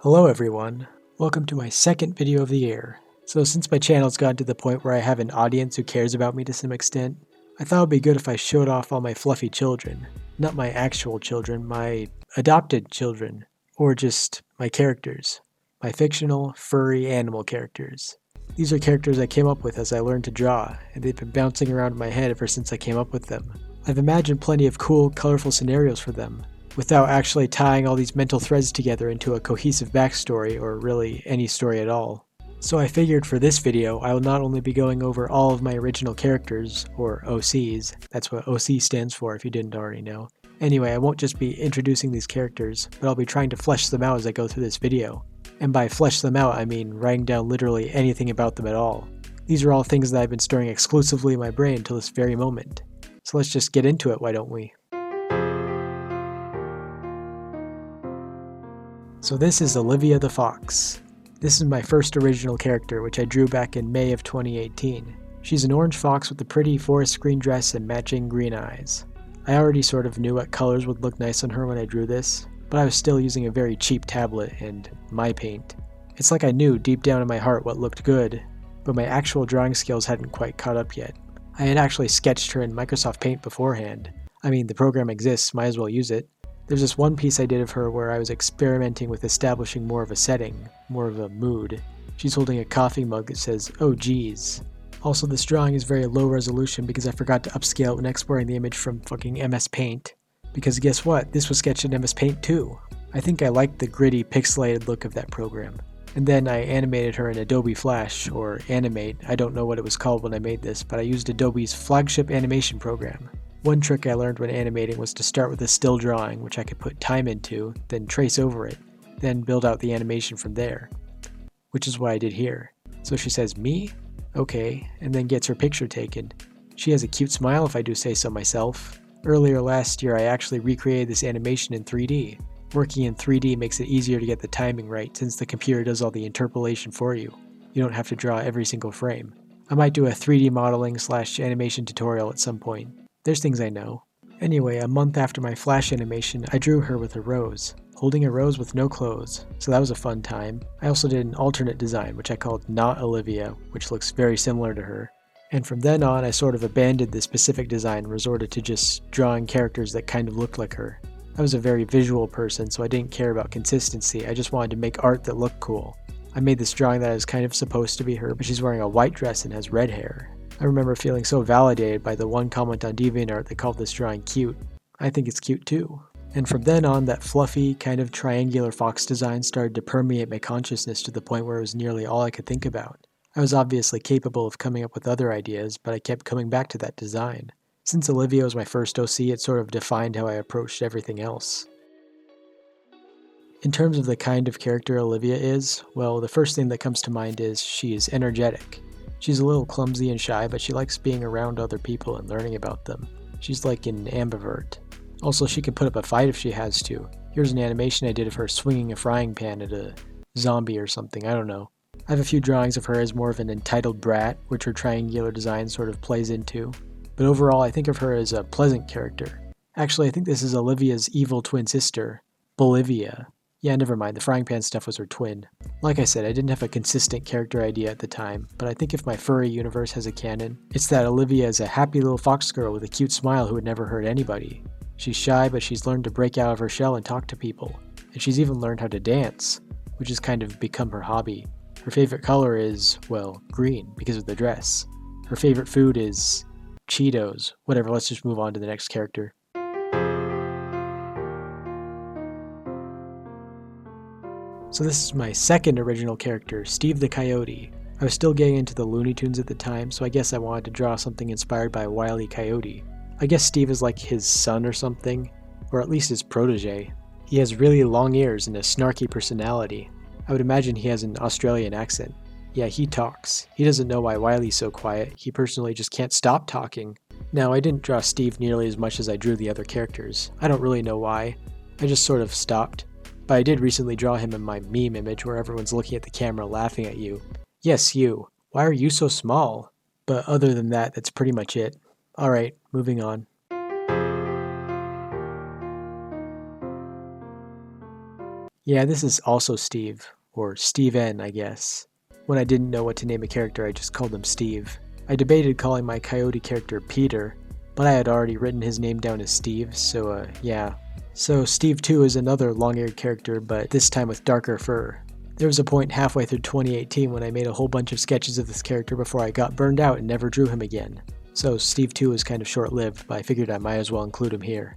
Hello everyone, welcome to my second video of the year. So since my channel's gotten to the point where I have an audience who cares about me to some extent, I thought it would be good if I showed off all my fluffy children. Not my actual children, my adopted children, or just my characters. My fictional, furry animal characters. These are characters I came up with as I learned to draw, and they've been bouncing around in my head ever since I came up with them. I've imagined plenty of cool, colorful scenarios for them, without actually tying all these mental threads together into a cohesive backstory or really any story at all. So I figured for this video I will not only be going over all of my original characters, or OCs, that's what OC stands for if you didn't already know. Anyway, I won't just be introducing these characters, but I'll be trying to flesh them out as I go through this video. And by flesh them out I mean writing down literally anything about them at all. These are all things that I've been storing exclusively in my brain till this very moment. So let's just get into it, why don't we? So this is Olivia the Fox. This is my first original character, which I drew back in May of 2018. She's an orange fox with a pretty forest green dress and matching green eyes. I already sort of knew what colors would look nice on her when I drew this, but I was still using a very cheap tablet and my paint. It's like I knew deep down in my heart what looked good, but my actual drawing skills hadn't quite caught up yet. I had actually sketched her in Microsoft Paint beforehand. I mean, the program exists, might as well use it. There's this one piece I did of her where I was experimenting with establishing more of a setting, more of a mood. She's holding a coffee mug that says, "Oh geez." Also, this drawing is very low resolution because I forgot to upscale it when exporting the image from fucking MS Paint. Because guess what? This was sketched in MS Paint too. I think I liked the gritty, pixelated look of that program. And then I animated her in Adobe Flash, or Animate. I don't know what it was called when I made this, but I used Adobe's flagship animation program. One trick I learned when animating was to start with a still drawing, which I could put time into, then trace over it, then build out the animation from there. Which is what I did here. So she says, "Me? Okay," and then gets her picture taken. She has a cute smile if I do say so myself. Earlier last year I actually recreated this animation in 3D. Working in 3D makes it easier to get the timing right since the computer does all the interpolation for you. You don't have to draw every single frame. I might do a 3D modeling / animation tutorial at some point. There's things I know. Anyway, a month after my Flash animation, I drew her with a rose, holding a rose with no clothes, so that was a fun time. I also did an alternate design, which I called Not Olivia, which looks very similar to her. And from then on, I sort of abandoned this specific design and resorted to just drawing characters that kind of looked like her. I was a very visual person, so I didn't care about consistency, I just wanted to make art that looked cool. I made this drawing that is kind of supposed to be her, but she's wearing a white dress and has red hair. I remember feeling so validated by the one comment on DeviantArt that called this drawing cute. I think it's cute too. And from then on, that fluffy, kind of triangular fox design started to permeate my consciousness to the point where it was nearly all I could think about. I was obviously capable of coming up with other ideas, but I kept coming back to that design. Since Olivia was my first OC, it sort of defined how I approached everything else. In terms of the kind of character Olivia is, well, the first thing that comes to mind is she is energetic. She's a little clumsy and shy, but she likes being around other people and learning about them. She's like an ambivert. Also, she can put up a fight if she has to. Here's an animation I did of her swinging a frying pan at a zombie or something, I don't know. I have a few drawings of her as more of an entitled brat, which her triangular design sort of plays into. But overall, I think of her as a pleasant character. Actually, I think this is Olivia's evil twin sister, Bolivia. Yeah, never mind, the frying pan stuff was her twin. Like I said, I didn't have a consistent character idea at the time, but I think if my furry universe has a canon, it's that Olivia is a happy little fox girl with a cute smile who would never hurt anybody. She's shy, but she's learned to break out of her shell and talk to people. And she's even learned how to dance, which has kind of become her hobby. Her favorite color is, well, green, because of the dress. Her favorite food is Cheetos. Whatever, let's just move on to the next character. So this is my second original character, Steve the Coyote. I was still getting into the Looney Tunes at the time, so I guess I wanted to draw something inspired by Wile E. Coyote. I guess Steve is like his son or something, or at least his protege. He has really long ears and a snarky personality. I would imagine he has an Australian accent. Yeah, he talks. He doesn't know why Wiley's so quiet, he personally just can't stop talking. Now, I didn't draw Steve nearly as much as I drew the other characters. I don't really know why. I just sort of stopped. But I did recently draw him in my meme image where everyone's looking at the camera laughing at you. Yes, you. Why are you so small? But other than that, that's pretty much it. Alright, moving on. Yeah, this is also Steve, or Steve N, I guess. When I didn't know what to name a character, I just called him Steve. I debated calling my Coyote character Peter, but I had already written his name down as Steve, so yeah. So Steve 2 is another long-haired character, but this time with darker fur. There was a point halfway through 2018 when I made a whole bunch of sketches of this character before I got burned out and never drew him again. So Steve 2 is kind of short-lived, but I figured I might as well include him here.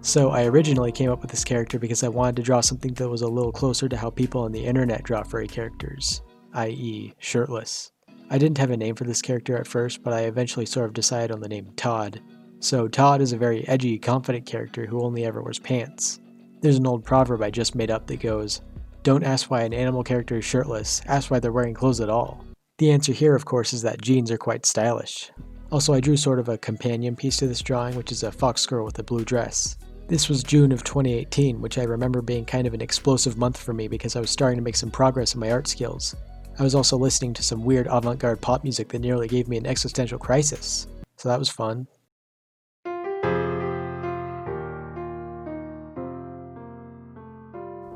So I originally came up with this character because I wanted to draw something that was a little closer to how people on the internet draw furry characters, i.e. shirtless. I didn't have a name for this character at first, but I eventually sort of decided on the name Todd. So Todd is a very edgy, confident character who only ever wears pants. There's an old proverb I just made up that goes, "Don't ask why an animal character is shirtless, ask why they're wearing clothes at all." The answer here, of course, is that jeans are quite stylish. Also, I drew sort of a companion piece to this drawing, which is a fox girl with a blue dress. This was June of 2018, which I remember being kind of an explosive month for me because I was starting to make some progress in my art skills. I was also listening to some weird avant-garde pop music that nearly gave me an existential crisis. So that was fun.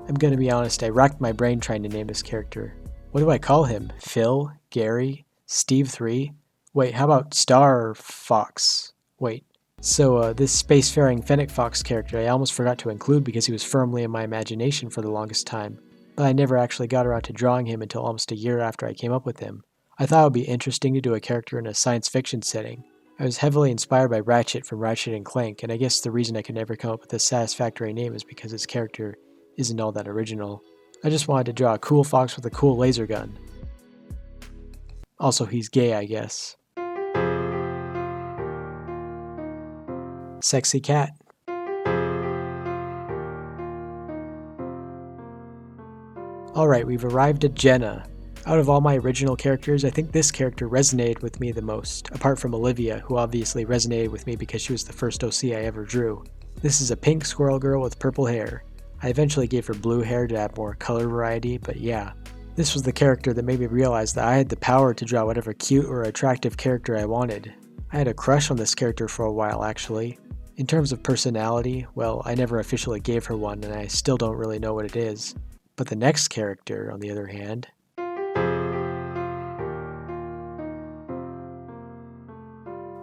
I'm gonna be honest, I racked my brain trying to name this character. What do I call him? Phil? Gary? Steve 3? Wait, how about Star Fox? Wait. So this spacefaring fennec fox character I almost forgot to include because he was firmly in my imagination for the longest time, but I never actually got around to drawing him until almost a year after I came up with him. I thought it would be interesting to do a character in a science fiction setting. I was heavily inspired by Ratchet from Ratchet and Clank, and I guess the reason I could never come up with a satisfactory name is because his character isn't all that original. I just wanted to draw a cool fox with a cool laser gun. Also, he's gay, I guess. Sexy cat. Alright, we've arrived at Jenna. Out of all my original characters, I think this character resonated with me the most, apart from Olivia, who obviously resonated with me because she was the first OC I ever drew. This is a pink squirrel girl with purple hair. I eventually gave her blue hair to add more color variety, but yeah. This was the character that made me realize that I had the power to draw whatever cute or attractive character I wanted. I had a crush on this character for a while, actually. In terms of personality, well, I never officially gave her one, and I still don't really know what it is. But the next character, on the other hand...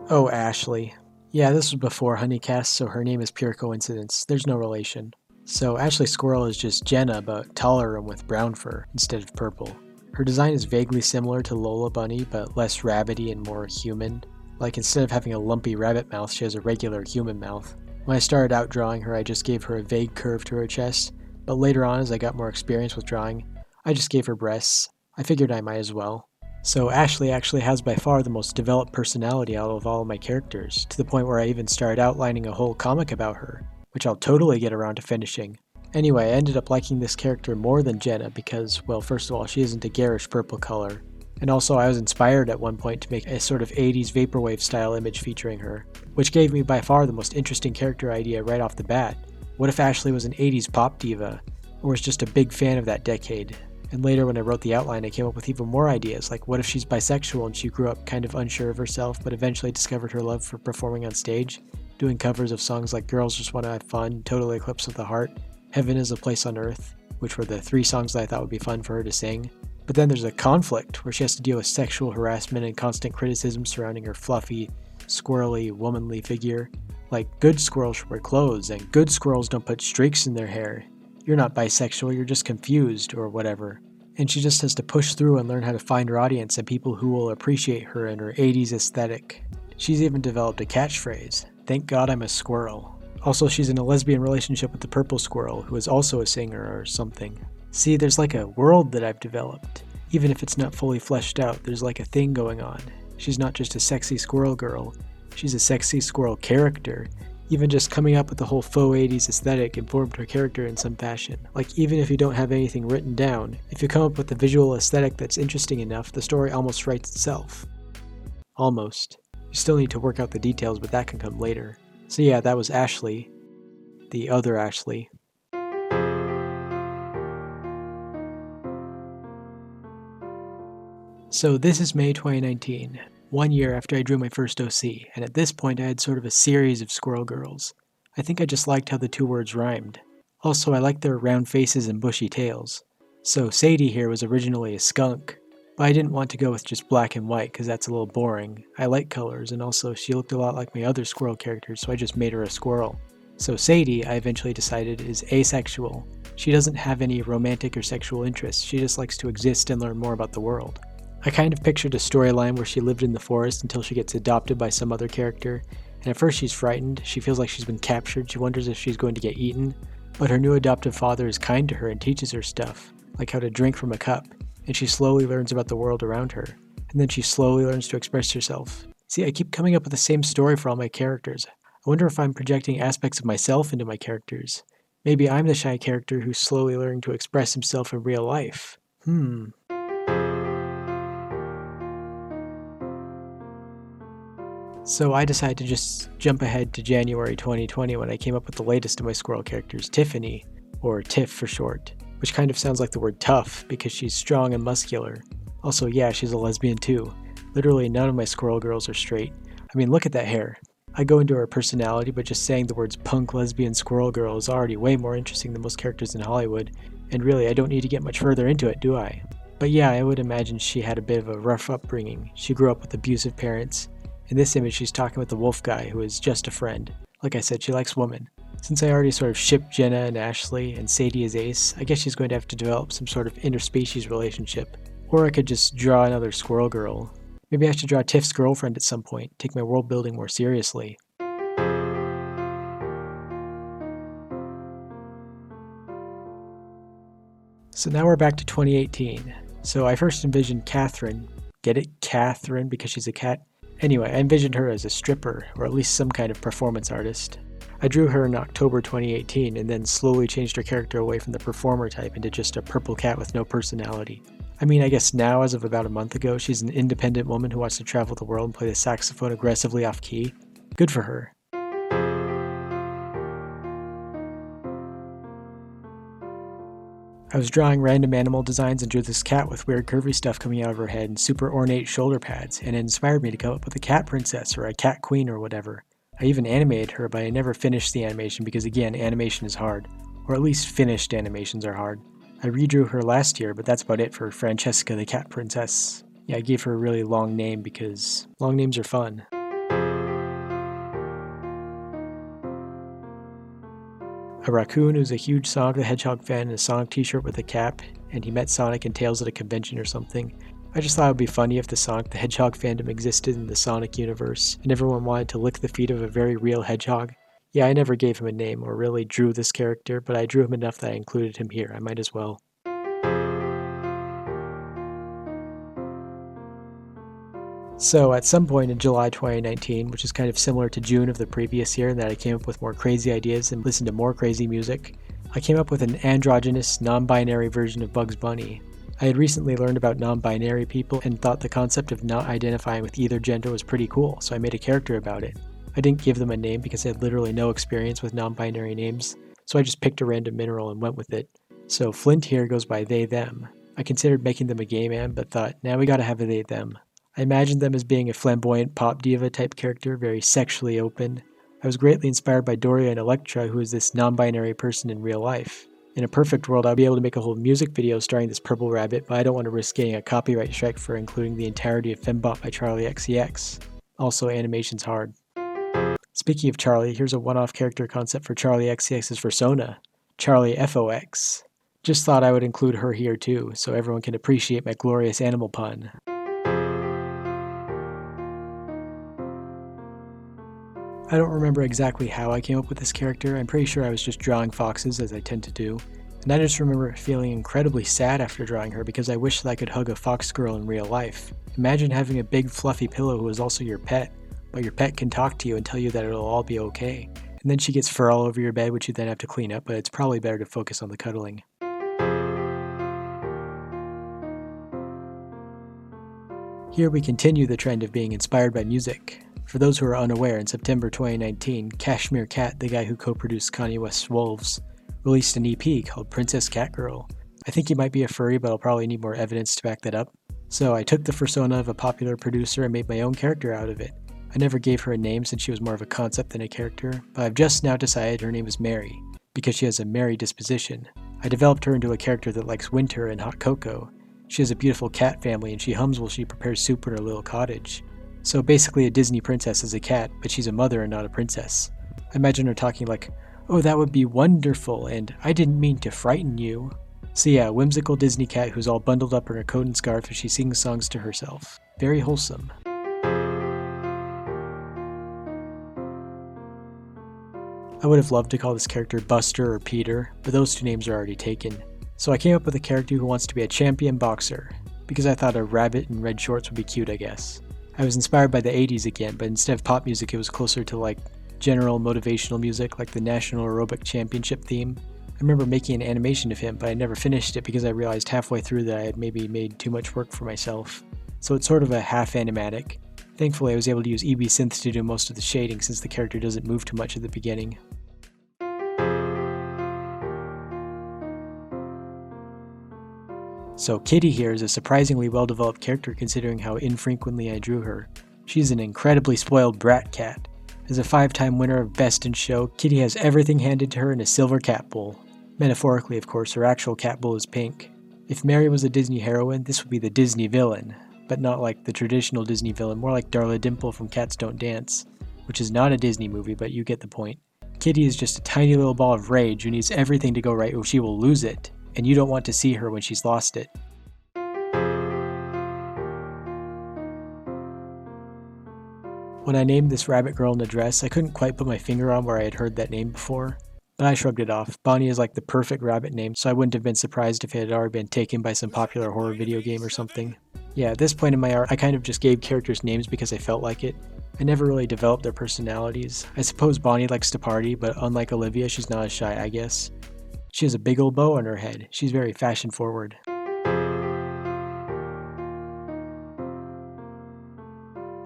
Oh, Ashley. Yeah, this was before Honeycast, so her name is pure coincidence. There's no relation. So Ashley Squirrel is just Jenna, but taller and with brown fur instead of purple. Her design is vaguely similar to Lola Bunny, but less rabbity and more human. Like, instead of having a lumpy rabbit mouth, she has a regular human mouth. When I started out drawing her, I just gave her a vague curve to her chest, but later on, as I got more experience with drawing, I just gave her breasts. I figured I might as well. So Ashley actually has by far the most developed personality out of all of my characters, to the point where I even started outlining a whole comic about her, which I'll totally get around to finishing. Anyway, I ended up liking this character more than Jenna because, well, first of all, she isn't a garish purple color, and also I was inspired at one point to make a sort of 80s vaporwave style image featuring her, which gave me by far the most interesting character idea right off the bat. What if Ashley was an 80s pop diva, or was just a big fan of that decade? And later when I wrote the outline, I came up with even more ideas, like what if she's bisexual and she grew up kind of unsure of herself, but eventually discovered her love for performing on stage, doing covers of songs like Girls Just Wanna Have Fun, Total Eclipse of the Heart, Heaven is a Place on Earth, which were the 3 songs that I thought would be fun for her to sing. But then there's a conflict where she has to deal with sexual harassment and constant criticism surrounding her fluffy, squirrely, womanly figure. Like, good squirrels should wear clothes, and good squirrels don't put streaks in their hair. You're not bisexual, you're just confused, or whatever. And she just has to push through and learn how to find her audience and people who will appreciate her and her 80s aesthetic. She's even developed a catchphrase, "Thank God I'm a squirrel." Also, she's in a lesbian relationship with the purple squirrel, who is also a singer or something. See, there's like a world that I've developed. Even if it's not fully fleshed out, there's like a thing going on. She's not just a sexy squirrel girl, she's a sexy squirrel character. Even just coming up with the whole faux 80s aesthetic informed her character in some fashion. Like, even if you don't have anything written down, if you come up with a visual aesthetic that's interesting enough, the story almost writes itself. Almost. You still need to work out the details, but that can come later. So yeah, that was Ashley. The other Ashley. So this is May 2019. 1 year after I drew my first OC, and at this point I had sort of a series of squirrel girls. I think I just liked how the two words rhymed. Also, I liked their round faces and bushy tails. So Sadie here was originally a skunk, but I didn't want to go with just black and white because that's a little boring. I like colors, and also she looked a lot like my other squirrel characters, so I just made her a squirrel. So Sadie, I eventually decided, is asexual. She doesn't have any romantic or sexual interests, she just likes to exist and learn more about the world. I kind of pictured a storyline where she lived in the forest until she gets adopted by some other character, and at first she's frightened, she feels like she's been captured, she wonders if she's going to get eaten, but her new adoptive father is kind to her and teaches her stuff, like how to drink from a cup, and she slowly learns about the world around her, and then she slowly learns to express herself. See, I keep coming up with the same story for all my characters. I wonder if I'm projecting aspects of myself into my characters. Maybe I'm the shy character who's slowly learning to express himself in real life. So I decided to just jump ahead to January 2020 when I came up with the latest of my squirrel characters, Tiffany, or Tiff for short, which kind of sounds like the word tough because she's strong and muscular. Also, yeah, she's a lesbian too. Literally none of my squirrel girls are straight. I mean, look at that hair. I go into her personality, but just saying the words punk, lesbian, squirrel girl is already way more interesting than most characters in Hollywood, and really I don't need to get much further into it, do I? But yeah, I would imagine she had a bit of a rough upbringing. She grew up with abusive parents. In this image, she's talking with the wolf guy, who is just a friend. Like I said, she likes women. Since I already sort of shipped Jenna and Ashley, and Sadie is ace, I guess she's going to have to develop some sort of interspecies relationship. Or I could just draw another squirrel girl. Maybe I should draw Tiff's girlfriend at some point, take my world building more seriously. So now we're back to 2018. So I first envisioned Katherine. Get it? Katherine, because she's a cat? Anyway, I envisioned her as a stripper, or at least some kind of performance artist. I drew her in October 2018 and then slowly changed her character away from the performer type into just a purple cat with no personality. I mean, I guess now, as of about a month ago, she's an independent woman who wants to travel the world and play the saxophone aggressively off key. Good for her. I was drawing random animal designs and drew this cat with weird curvy stuff coming out of her head and super ornate shoulder pads, and it inspired me to come up with a cat princess or a cat queen or whatever. I even animated her, but I never finished the animation because again, animation is hard. Or at least finished animations are hard. I redrew her last year, but that's about it for Francesca the cat princess. Yeah, I gave her a really long name because long names are fun. A raccoon who's a huge Sonic the Hedgehog fan and a Sonic t-shirt with a cap, and he met Sonic and Tails at a convention or something. I just thought it would be funny if the Sonic the Hedgehog fandom existed in the Sonic universe, and everyone wanted to lick the feet of a very real hedgehog. Yeah, I never gave him a name or really drew this character, but I drew him enough that I included him here, I might as well. So at some point in July 2019, which is kind of similar to June of the previous year in that I came up with more crazy ideas and listened to more crazy music, I came up with an androgynous, non-binary version of Bugs Bunny. I had recently learned about non-binary people and thought the concept of not identifying with either gender was pretty cool, so I made a character about it. I didn't give them a name because I had literally no experience with non-binary names, so I just picked a random mineral and went with it. So Flint here goes by they, them. I considered making them a gay man, but thought, now we gotta have a they, them. I imagined them as being a flamboyant pop diva type character, very sexually open. I was greatly inspired by Doria and Electra, who is this non-binary person in real life. In a perfect world, I'd be able to make a whole music video starring this purple rabbit, but I don't want to risk getting a copyright strike for including the entirety of Fembot by Charlie XCX. Also, animation's hard. Speaking of Charlie, here's a one-off character concept for Charlie XCX's persona, Charlie FOX. Just thought I would include her here too, so everyone can appreciate my glorious animal pun. I don't remember exactly how I came up with this character. I'm pretty sure I was just drawing foxes, as I tend to do. And I just remember feeling incredibly sad after drawing her because I wished that I could hug a fox girl in real life. Imagine having a big fluffy pillow who is also your pet, but your pet can talk to you and tell you that it'll all be okay. And then she gets fur all over your bed, which you then have to clean up, but it's probably better to focus on the cuddling. Here we continue the trend of being inspired by music. For those who are unaware, in September 2019, Cashmere Cat, the guy who co-produced Kanye West's Wolves, released an EP called Princess Catgirl. I think he might be a furry, but I'll probably need more evidence to back that up. So I took the persona of a popular producer and made my own character out of it. I never gave her a name since she was more of a concept than a character, but I've just now decided her name is Mary, because she has a merry disposition. I developed her into a character that likes winter and hot cocoa. She has a beautiful cat family and she hums while she prepares soup in her little cottage. So basically a Disney princess is a cat, but she's a mother and not a princess. I imagine her talking like, "Oh, that would be wonderful, and I didn't mean to frighten you." So yeah, a whimsical Disney cat who's all bundled up in her coat and scarf as she sings songs to herself. Very wholesome. I would have loved to call this character Buster or Peter, but those two names are already taken. So I came up with a character who wants to be a champion boxer, because I thought a rabbit in red shorts would be cute, I guess. I was inspired by the 80s again, but instead of pop music it was closer to like general motivational music like the National Aerobic Championship theme. I remember making an animation of him, but I never finished it because I realized halfway through that I had maybe made too much work for myself. So it's sort of a half animatic. Thankfully I was able to use EB Synth to do most of the shading since the character doesn't move too much at the beginning. So Kitty here is a surprisingly well-developed character considering how infrequently I drew her. She's an incredibly spoiled brat cat. As a 5-time winner of Best in Show, Kitty has everything handed to her in a silver cat bowl. Metaphorically, of course, her actual cat bowl is pink. If Mary was a Disney heroine, this would be the Disney villain, but not like the traditional Disney villain, more like Darla Dimple from Cats Don't Dance, which is not a Disney movie, but you get the point. Kitty is just a tiny little ball of rage who needs everything to go right or she will lose it, and you don't want to see her when she's lost it. When I named this rabbit girl in a dress, I couldn't quite put my finger on where I had heard that name before, but I shrugged it off. Bonnie is like the perfect rabbit name, so I wouldn't have been surprised if it had already been taken by some popular horror video game or something. Yeah, at this point in my art, I kind of just gave characters names because I felt like it. I never really developed their personalities. I suppose Bonnie likes to party, but unlike Olivia, she's not as shy, I guess. She has a big old bow on her head. She's very fashion forward.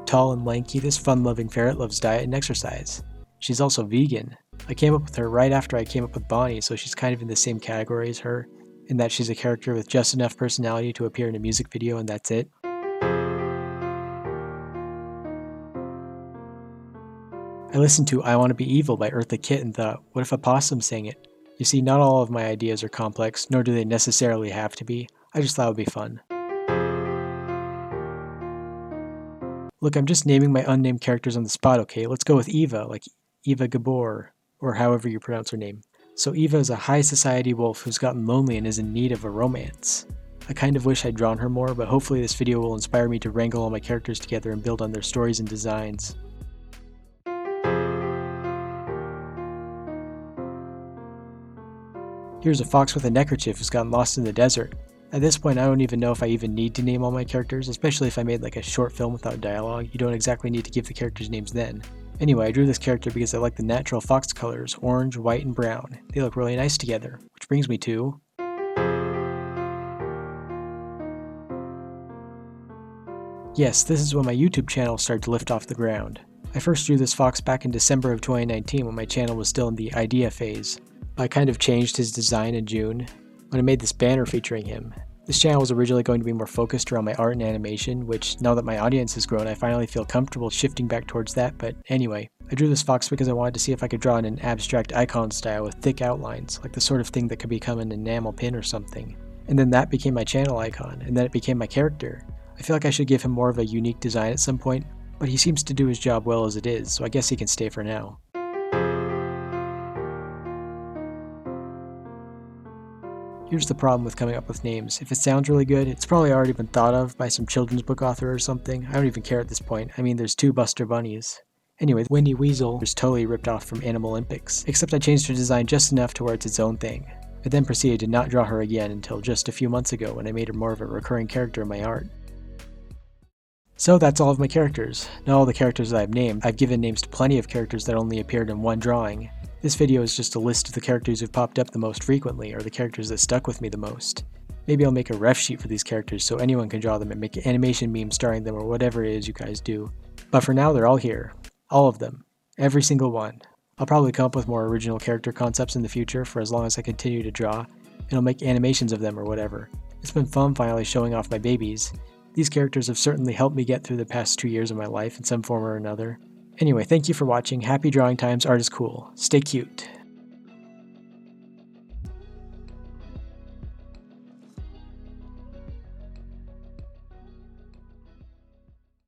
Tall and lanky, this fun-loving ferret loves diet and exercise. She's also vegan. I came up with her right after I came up with Bonnie, so she's kind of in the same category as her, in that she's a character with just enough personality to appear in a music video and that's it. I listened to I Want to Be Evil by Eartha Kitt and thought, what if a possum sang it? You see, not all of my ideas are complex, nor do they necessarily have to be. I just thought it would be fun. Look, I'm just naming my unnamed characters on the spot, okay? Let's go with Eva, like Eva Gabor, or however you pronounce her name. So Eva is a high society wolf who's gotten lonely and is in need of a romance. I kind of wish I'd drawn her more, but hopefully this video will inspire me to wrangle all my characters together and build on their stories and designs. Here's a fox with a neckerchief who's gotten lost in the desert. At this point, I don't even know if I even need to name all my characters, especially if I made like a short film without dialogue. You don't exactly need to give the characters names then. Anyway, I drew this character because I like the natural fox colors, orange, white, and brown. They look really nice together, which brings me to... Yes, this is when my YouTube channel started to lift off the ground. I first drew this fox back in December of 2019 when my channel was still in the idea phase. I kind of changed his design in June when I made this banner featuring him. This channel was originally going to be more focused around my art and animation, which now that my audience has grown, I finally feel comfortable shifting back towards that, but anyway. I drew this fox because I wanted to see if I could draw in an abstract icon style with thick outlines, like the sort of thing that could become an enamel pin or something. And then that became my channel icon, and then it became my character. I feel like I should give him more of a unique design at some point, but he seems to do his job well as it is, so I guess he can stay for now. Here's the problem with coming up with names. If it sounds really good, it's probably already been thought of by some children's book author or something. I don't even care at this point. I mean, there's 2 Buster Bunnies. Anyway, Winnie Weasel is totally ripped off from Animal Olympics, except I changed her design just enough to where it's its own thing. I then proceeded to not draw her again until just a few months ago when I made her more of a recurring character in my art. So that's all of my characters. Not all the characters that I've named. I've given names to plenty of characters that only appeared in one drawing. This video is just a list of the characters who've popped up the most frequently, or the characters that stuck with me the most. Maybe I'll make a ref sheet for these characters so anyone can draw them and make animation memes starring them or whatever it is you guys do. But for now, they're all here. All of them. Every single one. I'll probably come up with more original character concepts in the future for as long as I continue to draw, and I'll make animations of them or whatever. It's been fun finally showing off my babies. These characters have certainly helped me get through the past 2 years of my life in some form or another. Anyway, thank you for watching. Happy drawing times. Art is cool. Stay cute.